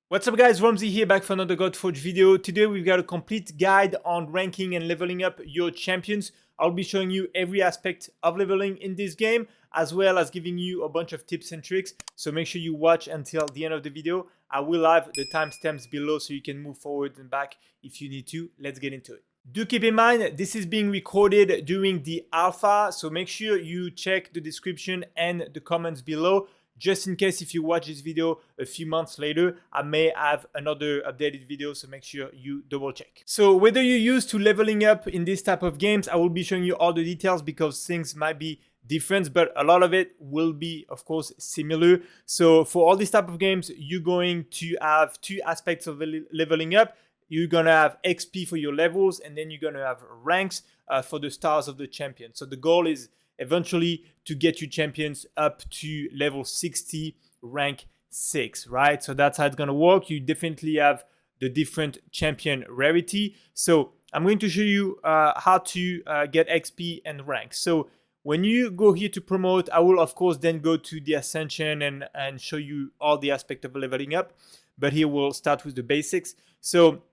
What's up guys, Ramsey here back for another Godforge video. Today we've got a complete guide on ranking and leveling up your champions. I'll be showing you every aspect of leveling in this game, as well as giving you a bunch of tips and tricks. So make sure you watch until the end of the video. I will have the timestamps below so you can move forward and back if you need to. Let's get into it. Do keep in mind, this is being recorded during the alpha, so make sure you check the description and the comments below. Just in case if you watch this video a few months later, I may have another updated video, so make sure you double check. So whether you're used to leveling up in this type of games, I will be showing you all the details because things might be different, but a lot of it will be, of course, similar. So for all these type of games, you're going to have two aspects of leveling up. You're gonna have XP for your levels, and then you're gonna have ranks for the stars of the champion. So the goal is eventually to get your champions up to level 60, rank 6, right? So that's how it's gonna work. You definitely have the different champion rarity. So I'm going to show you how to get XP and rank. So when you go here to promote, I will of course then go to the Ascension and show you all the aspect of leveling up. But here we'll start with the basics. So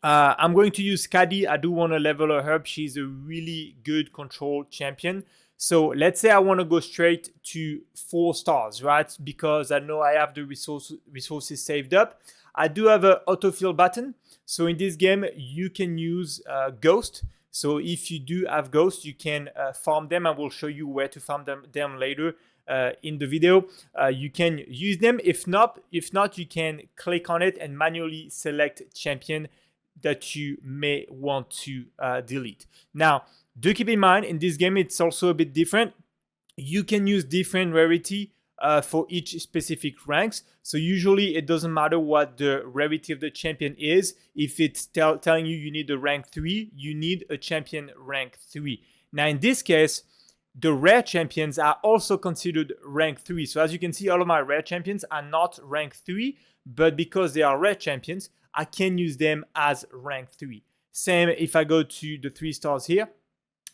I'm going to use Skadi. I do want to level her up. She's a really good control champion. So let's say I want to go straight to 4 stars, right? Because I know I have the resources saved up. I do have an autofill button. So in this game, you can use Ghost. So if you do have Ghost, you can farm them. I will show you where to farm them later in the video. You can use them. If not, you can click on it and manually select champion that you may want to delete. Now, do keep in mind, in this game, it's also a bit different. You can use different rarity for each specific ranks. So usually it doesn't matter what the rarity of the champion is. If it's telling you need a rank 3, you need a champion rank 3. Now, in this case, the rare champions are also considered rank 3. So as you can see, all of my rare champions are not rank 3, but because they are rare champions, I can use them as rank 3. Same if I go to the 3 stars here,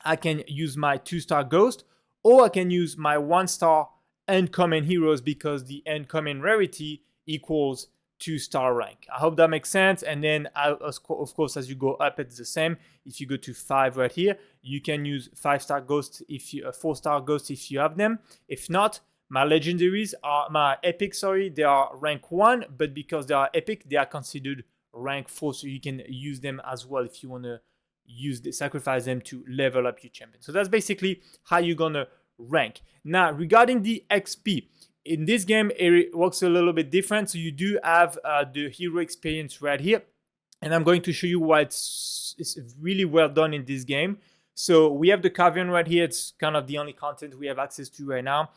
I can use my 2-star Ghost, or I can use my 1-star uncommon heroes because the uncommon rarity equals 2-star rank. I hope that makes sense. And then of course, as you go up, it's the same. If you go to 5 right here, you can use 5-star Ghost if you 4-star Ghost if you have them. If not, my legendaries are my epic, they are rank 1, but because they are epic, they are considered rank 4, so you can use them as well if you want to sacrifice them to level up your champion. So that's basically how you're gonna rank. Now, regarding the XP, in this game, it works a little bit different. So you do have the hero experience right here, and I'm going to show you why it's really well done in this game. So we have the Cavern right here. It's kind of the only content we have access to right now.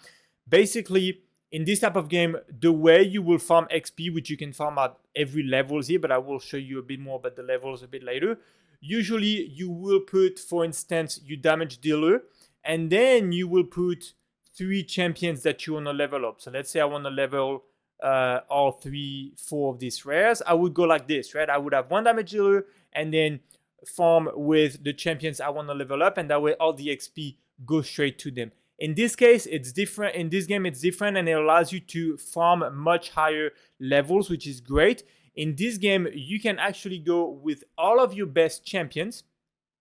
Basically, in this type of game, the way you will farm XP, which you can farm at every levels here, but I will show you a bit more about the levels a bit later. Usually you will put, for instance, your damage dealer, and then you will put 3 champions that you want to level up. So let's say I want to level all 4 of these rares. I would go like this, right? I would have 1 damage dealer and then farm with the champions I want to level up, and that way all the XP goes straight to them. In this case, it's different. In this game, it's different, and it allows you to farm much higher levels, which is great. In this game, you can actually go with all of your best champions.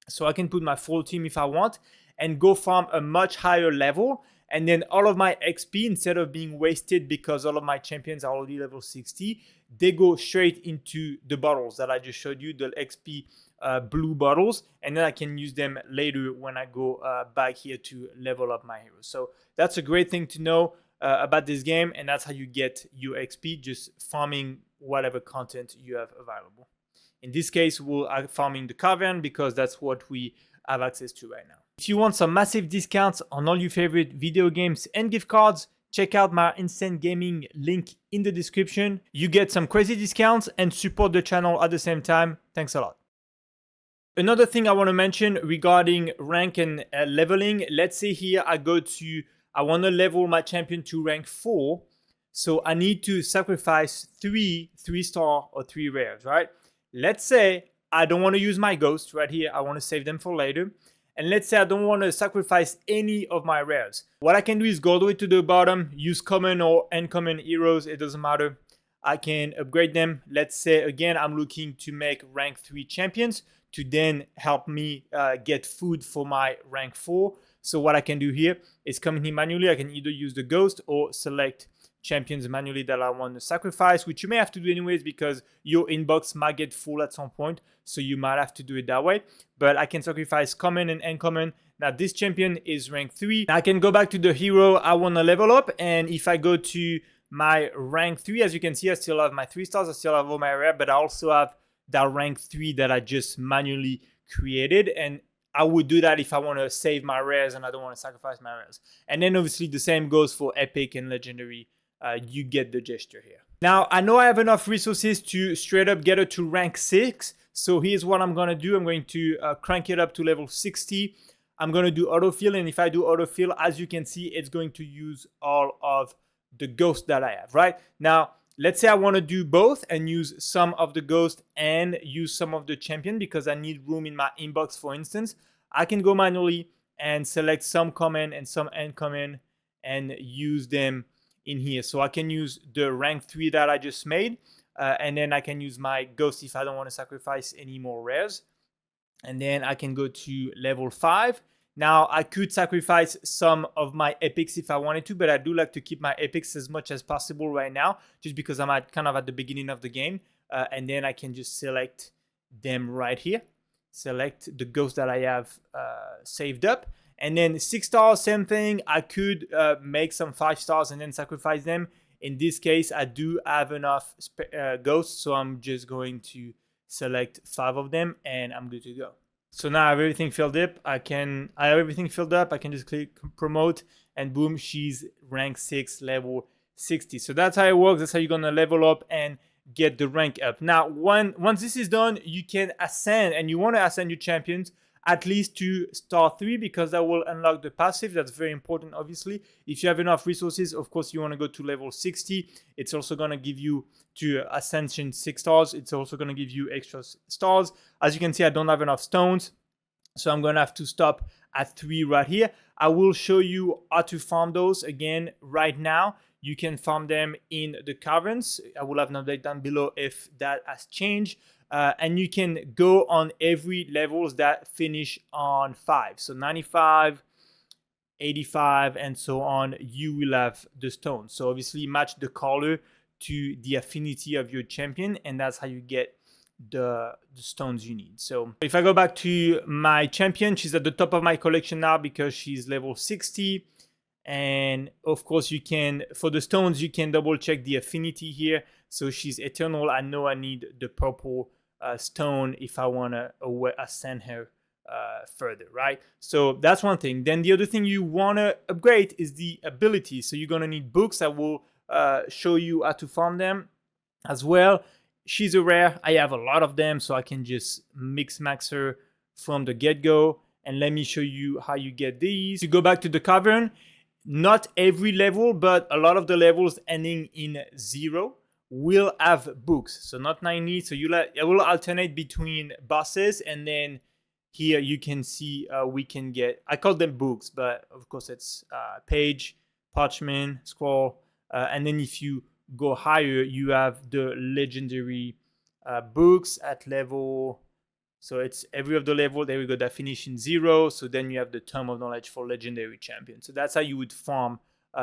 So I can put my full team if I want and go farm a much higher level. And then all of my XP, instead of being wasted because all of my champions are already level 60, they go straight into the bottles that I just showed you, the XP blue bottles. And then I can use them later when I go back here to level up my heroes. So that's a great thing to know about this game. And that's how you get your XP, just farming whatever content you have available. In this case, we're farming the Cavern because that's what we have access to right now. If you want some massive discounts on all your favorite video games and gift cards, check out my Instant Gaming link in the description. You get some crazy discounts and support the channel at the same time. Thanks a lot. Another thing I want to mention regarding rank and leveling, let's say here I want to level my champion to rank 4. So I need to sacrifice 3-star or 3 rares, right? Let's say I don't want to use my Ghost right here. I want to save them for later. And let's say I don't want to sacrifice any of my rares. What I can do is go all the way to the bottom, use common or uncommon heroes, it doesn't matter. I can upgrade them. Let's say, again, I'm looking to make rank 3 champions to then help me get food for my rank 4. So what I can do here is come in here manually. I can either use the ghost or select champions manually that I want to sacrifice, which you may have to do anyways because your inbox might get full at some point. So you might have to do it that way. But I can sacrifice common and uncommon. Now this champion is rank 3. Now I can go back to the hero I want to level up. And if I go to my rank 3, as you can see, I still have my 3 stars. I still have all my rare, but I also have that rank 3 that I just manually created. And I would do that if I want to save my rares and I don't want to sacrifice my rares. And then obviously the same goes for epic and legendary. You get the gesture here. Now, I know I have enough resources to straight up get her to rank 6. So here's what I'm going to do. I'm going to crank it up to level 60. I'm going to do autofill. And if I do autofill, as you can see, it's going to use all of the ghosts that I have, right? Now, let's say I want to do both and use some of the ghost and use some of the champion because I need room in my inbox, for instance. I can go manually and select some common and some uncommon and use them in here. So I can use the rank 3 that I just made and then I can use my ghost if I don't want to sacrifice any more rares. And then I can go to level 5. Now I could sacrifice some of my epics if I wanted to, but I do like to keep my epics as much as possible right now just because I'm kind of at the beginning of the game. And then I can just select them right here. Select the ghost that I have saved up. And then 6 stars, same thing. I could make some 5 stars and then sacrifice them. In this case, I do have enough ghosts, so I'm just going to select 5 of them and I'm good to go. So now I have everything filled up. I have everything filled up. I can just click promote and boom, she's rank 6, level 60. So that's how it works. That's how you're gonna level up and get the rank up. Now, once this is done, you can ascend, and you want to ascend your champions at least to star 3 because that will unlock the passive. That's very important, obviously. If you have enough resources, of course, you want to go to level 60. It's also going to give you to Ascension 6 stars. It's also going to give you extra stars. As you can see, I don't have enough stones, so I'm going to have to stop at 3 right here. I will show you how to farm those again right now. You can farm them in the caverns. I will have an update down below if that has changed. And you can go on every levels that finish on 5. So 95, 85, and so on, you will have the stones. So obviously match the color to the affinity of your champion, and that's how you get the stones you need. So if I go back to my champion, she's at the top of my collection now because she's level 60. And of course you can, for the stones, you can double check the affinity here. So she's eternal. I know I need the purple stone if I want to ascend her further, right? So that's one thing. Then the other thing you want to upgrade is the ability. So you're going to need books. I will show you how to farm them as well. She's a rare. I have a lot of them, so I can just mix max her from the get-go. And let me show you how you get these. You go back to the cavern. Not every level, but a lot of the levels ending in 0 will have books. So not 90. So it will alternate between bosses, and then here you can see we can get, I call them books, but of course it's page, parchment, scroll, and then if you go higher, you have the legendary books at level. So it's every of the level. There we go. That finish in 0. So then you have the Tome of Knowledge for legendary champion. So that's how you would farm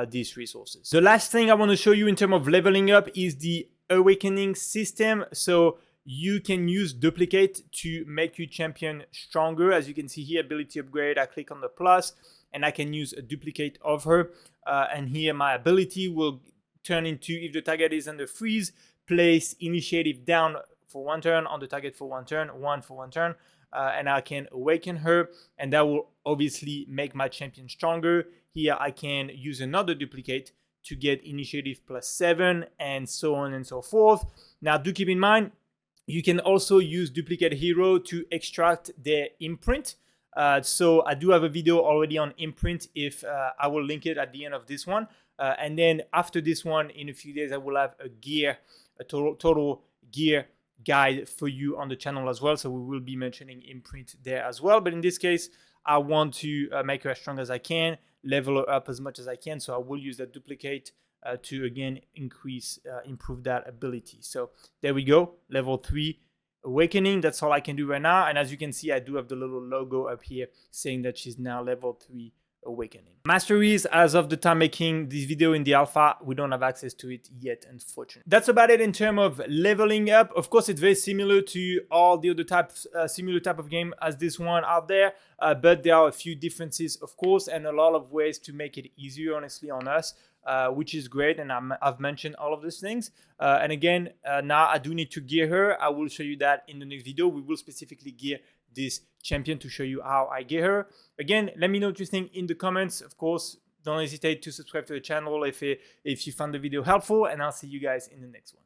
these resources. The last thing I want to show you in terms of leveling up is the awakening system. So you can use duplicate to make your champion stronger. As you can see here, ability upgrade. I click on the plus and I can use a duplicate of her. And here my ability will turn into, if the target is under freeze, place initiative down for 1 turn on the target for 1 turn, 1 for 1 turn, and I can awaken her, and that will obviously make my champion stronger. Here I can use another duplicate to get initiative +7 and so on and so forth. Now do keep in mind, you can also use duplicate hero to extract their imprint. So I do have a video already on imprint. If I will link it at the end of this one. And then after this one, in a few days, I will have a total gear guide for you on the channel as well. So we will be mentioning imprint there as well. But in this case, I want to make her as strong as I can, level her up as much as I can. So I will use that duplicate to again improve that ability. So there we go, level 3 awakening. That's all I can do right now. And as you can see, I do have the little logo up here saying that she's now level 3 awakening. Masteries, as of the time making this video in the alpha, we don't have access to it yet, unfortunately. That's about it in terms of leveling up. Of course, it's very similar to all the other similar type of game as this one out there, but there are a few differences, of course, and a lot of ways to make it easier, honestly, on us. Which is great, and I've mentioned all of those things. And again, now I do need to gear her. I will show you that in the next video. We will specifically gear this champion to show you how I gear her. Again, let me know what you think in the comments. Of course, don't hesitate to subscribe to the channel if you found the video helpful, and I'll see you guys in the next one.